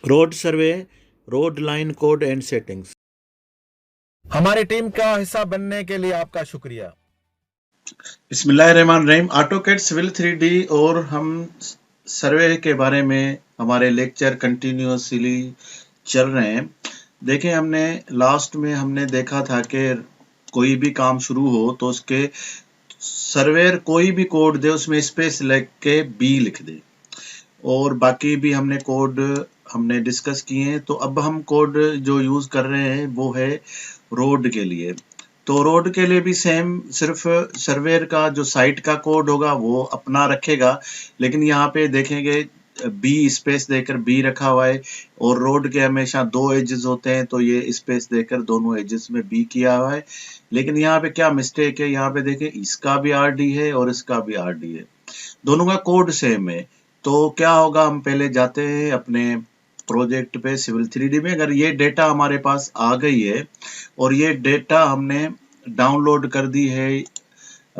Road survey, road line code and settings. हमारी team का हिस्सा बनने के लिए आपका शुक्रिया। बिस्मिल्लाहिर्रहमानिर्रहीम। ऑटोकैड सिविल 3D और हम सर्वे के बारे में हमारे लेक्चर कंटिन्यूसली चल रहे हैं। देखें, हमने लास्ट में हमने देखा था कि कोई भी काम शुरू हो तो उसके सर्वेयर कोई भी कोड दे उसमें स्पेस लग के बी लिख दे, और बाकी भी हमने कोड हमने डिस्कस किए हैं। तो अब हम कोड जो यूज कर रहे हैं वो है रोड के लिए। तो रोड के लिए भी सेम, सिर्फ सर्वेयर का जो साइट का कोड होगा वो अपना रखेगा, लेकिन यहाँ पे देखेंगे बी स्पेस देकर बी रखा हुआ है, और रोड के हमेशा दो एजेस होते हैं तो ये स्पेस देकर दोनों एजेस में बी किया हुआ है। लेकिन यहाँ पे क्या मिस्टेक है, यहाँ पे देखें इसका भी आरडी है और इसका भी आरडी है, दोनों का कोड सेम है। तो क्या होगा, हम पहले जाते हैं अपने प्रोजेक्ट पे सिविल 3D में। अगर ये डेटा हमारे पास आ गई है और ये डेटा हमने डाउनलोड कर दी है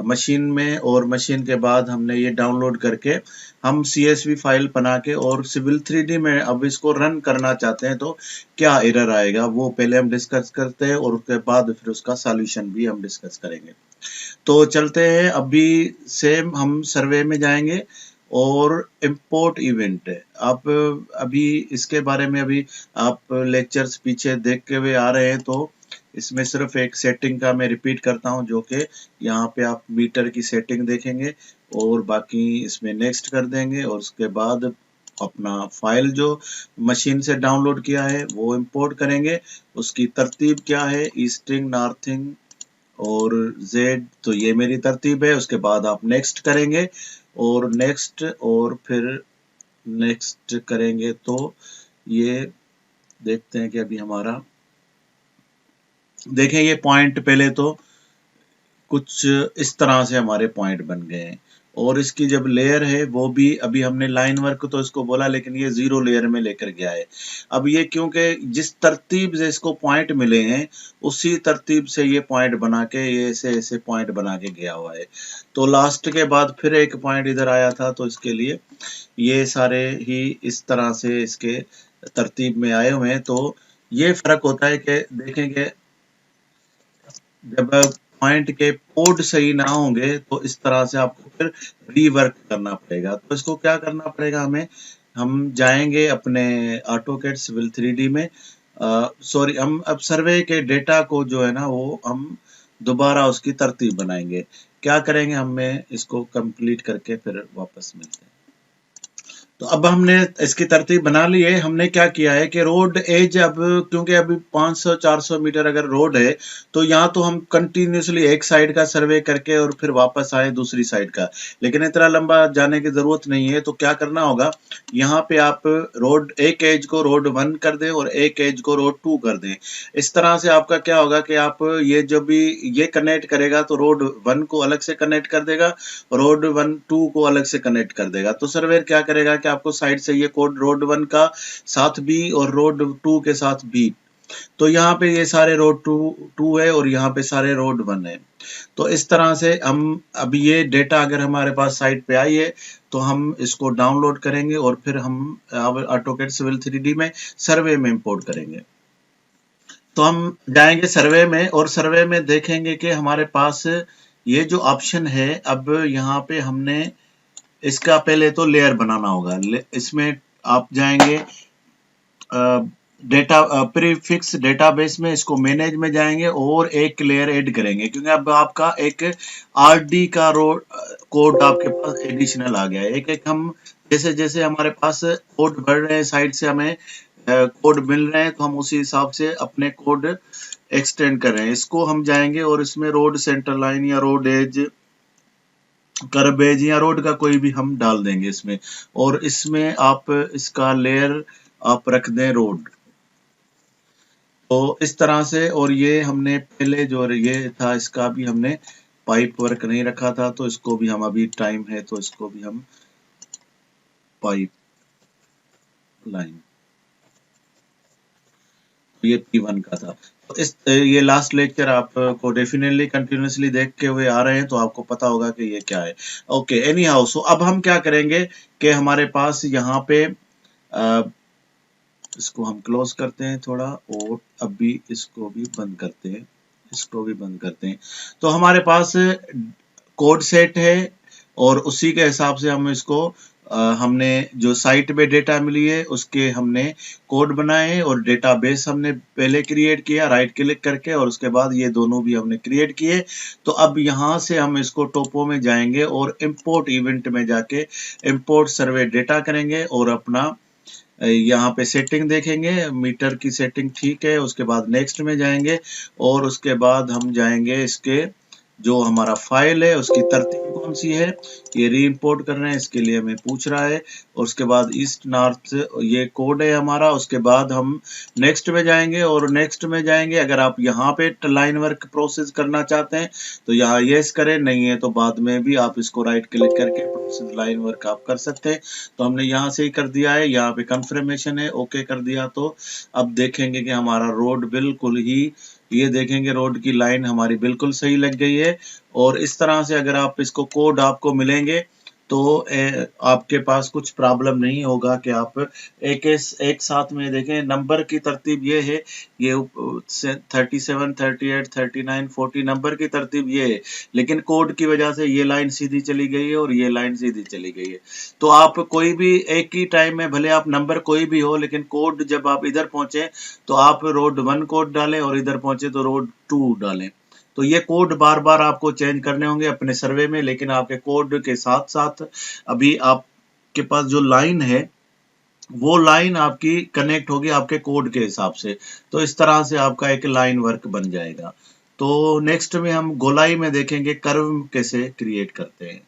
मशीन में, और मशीन के बाद हमने ये डाउनलोड करके हम CSV फाइल बना के और सिविल 3D में अब इसको रन करना चाहते हैं, तो क्या एरर आएगा वो पहले हम डिस्कस करते हैं, और उसके बाद फिर उसका सॉल्यूशन भी हम डिस्कस करेंगे। तो चलते हैं, अभी सेम हम सर्वे में जाएंगे और इंपोर्ट इवेंट है। आप अभी इसके बारे में अभी आप लेक्चर्स पीछे देख के हुए आ रहे हैं, तो इसमें सिर्फ एक सेटिंग का मैं रिपीट करता हूं, जो कि यहाँ पे आप मीटर की सेटिंग देखेंगे और बाकी इसमें नेक्स्ट कर देंगे, और उसके बाद अपना फाइल जो मशीन से डाउनलोड किया है वो इंपोर्ट करेंगे। उसकी तरतीब क्या है, ईस्टिंग, नॉर्थिंग और जेड, तो ये मेरी तरतीब है। उसके बाद आप नेक्स्ट करेंगे और नेक्स्ट और फिर नेक्स्ट करेंगे, तो ये देखते हैं कि अभी हमारा देखें ये पॉइंट पहले तो कुछ इस तरह से हमारे पॉइंट बन गए हैं, और इसकी जब लेयर है वो भी अभी हमने लाइन वर्क तो इसको बोला, लेकिन ये 0 लेयर में लेकर गया है। अब ये क्योंकि जिस तरतीब से इसको पॉइंट मिले हैं उसी तरतीब से ये पॉइंट बना के ये ऐसे ऐसे पॉइंट बना के गया हुआ है। तो लास्ट के बाद फिर एक पॉइंट इधर आया था, तो इसके लिए ये सारे ही इस तरह से इसके तरतीब में आए हुए हैं। तो ये फर्क होता है कि देखेंगे जब पॉइंट के कोड सही ना होंगे तो इस तरह से आपको फिर रीवर्क करना पड़ेगा। तो इसको क्या करना पड़ेगा हमें, हम जाएंगे अपने ऑटोकैड सिविल 3D में, सॉरी हम अब सर्वे के डेटा को जो है ना वो हम दोबारा उसकी तरतीब बनाएंगे। क्या करेंगे, हमें इसको कंप्लीट करके फिर वापस मिलते हैं। तो अब हमने इसकी तरतीब बना ली है। हमने क्या किया है कि रोड एज, अब क्योंकि अभी 500-400 मीटर अगर रोड है तो यहाँ तो हम कंटिन्यूसली एक साइड का सर्वे करके और फिर वापस आए दूसरी साइड का, लेकिन इतना लंबा जाने की जरूरत नहीं है। तो क्या करना होगा, यहाँ पे आप रोड एक एज को रोड 1 कर दें और एक एज को रोड 2 कर दें। इस तरह से आपका क्या होगा कि आप ये जब भी ये कनेक्ट करेगा तो रोड 1 को अलग से कनेक्ट कर देगा, रोड 1 2 को अलग से कनेक्ट कर देगा। तो सर्वेयर क्या करेगा कि आपको साइड से ये कोड रोड 1 का साथ बी और रोड 2 के साथ बी, तो यहाँ पे ये सारे रोड 2 है और यहाँ पे सारे रोड 1 है। तो इस तरह से हम अभी ये डेटा अगर हमारे पास साइट पे आई है तो हम इसको डाउनलोड करेंगे और फिर हम ऑटोकैड सिविल 3D में सर्वे में इंपोर्ट करेंगे। तो हम जाएंगे सर्वे में और सर्वे में देखेंगे कि हमारे पास ये जो ऑप्शन है, अब यहाँ पे हमने इसका पहले तो लेयर बनाना होगा। इसमें आप जाएंगे डेटा प्रीफिक्स डेटाबेस में, इसको मैनेज में जाएंगे और एक लेयर ऐड करेंगे, क्योंकि अब आपका एक आरडी का कोड आपके पास एडिशनल आ गया है। एक एक हम जैसे जैसे हमारे पास कोड बढ़ रहे हैं, साइड से हमें कोड मिल रहे हैं, तो हम उसी हिसाब से अपने कोड एक्सटेंड कर रहे हैं। इसको हम जाएंगे और इसमें रोड सेंटर लाइन या रोड एज, कर्व एज या रोड का कोई भी हम डाल देंगे इसमें, और इसमें आप इसका लेयर आप रख दें रोड। तो इस तरह से, और ये हमने पहले जो ये था इसका भी हमने पाइप वर्क नहीं रखा था, तो इसको भी हम अभी टाइम है तो इसको भी हम पाइप लाइन, ये P1 का था। तो इस ये लास्ट लेक्चर आपको डेफिनेटली कंटिन्यूसली देख के हुए आ रहे हैं तो आपको पता होगा कि ये क्या है। ओके, एनी हाउ, सो अब हम क्या करेंगे कि हमारे पास यहाँ पे इसको हम क्लोज करते हैं थोड़ा, और अभी इसको भी बंद करते हैं, इसको भी बंद करते हैं। तो हमारे पास कोड सेट है और उसी के हिसाब से हम इसको हमने जो साइट पे डेटा मिली है उसके हमने कोड बनाए और डेटाबेस हमने पहले क्रिएट किया राइट क्लिक करके, और उसके बाद ये दोनों भी हमने क्रिएट किए। तो अब यहाँ से हम इसको टोपो में जाएंगे और इंपोर्ट इवेंट में जाके इंपोर्ट सर्वे डेटा करेंगे और अपना यहाँ पे सेटिंग देखेंगे, मीटर की सेटिंग ठीक है, उसके बाद नेक्स्ट में जाएंगे और उसके बाद हम जाएंगे इसके जो हमारा फाइल है उसकी तरतीब कौन सी है, ये री इंपोर्ट कर रहे हैं, इसके लिए हमें पूछ रहा है। और उसके बाद ईस्ट नॉर्थ ये कोड है हमारा। उसके बाद हम नेक्स्ट में जाएंगे और नेक्स्ट में जाएंगे, अगर आप यहाँ पे लाइन वर्क प्रोसेस करना चाहते हैं तो यहाँ यस करें, नहीं है तो बाद में भी आप इसको राइट क्लिक करके प्रोसेस लाइन वर्क आप कर सकते हैं। तो हमने यहाँ से ही कर दिया है, यहाँ पे कंफर्मेशन है, ओके कर दिया। तो अब देखेंगे कि हमारा रोड बिल्कुल ही, ये देखेंगे रोड की लाइन हमारी बिल्कुल सही लग गई है। और इस तरह से अगर आप इसको कोड आपको मिलेंगे तो आपके पास कुछ प्रॉब्लम नहीं होगा कि आप एक साथ में देखें। नंबर की तरतीब ये है, ये 37, 38, 39, 40 नंबर की तरतीब ये है, लेकिन कोड की वजह से ये लाइन सीधी चली गई है और ये लाइन सीधी चली गई है। तो आप कोई भी एक ही टाइम में, भले आप नंबर कोई भी हो, लेकिन कोड जब आप इधर पहुंचे तो आप रोड 1 कोड डालें और इधर पहुंचे तो रोड 2 डालें। तो ये कोड बार बार आपको चेंज करने होंगे अपने सर्वे में, लेकिन आपके कोड के साथ साथ अभी आपके पास जो लाइन है वो लाइन आपकी कनेक्ट होगी आपके कोड के हिसाब से। तो इस तरह से आपका एक लाइन वर्क बन जाएगा। तो नेक्स्ट में हम गोलाई में देखेंगे कर्व कैसे क्रिएट करते हैं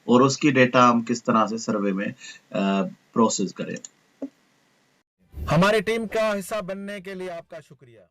और उसकी डेटा हम किस तरह से सर्वे में प्रोसेस करें। हमारी टीम का हिस्सा बनने के लिए आपका शुक्रिया।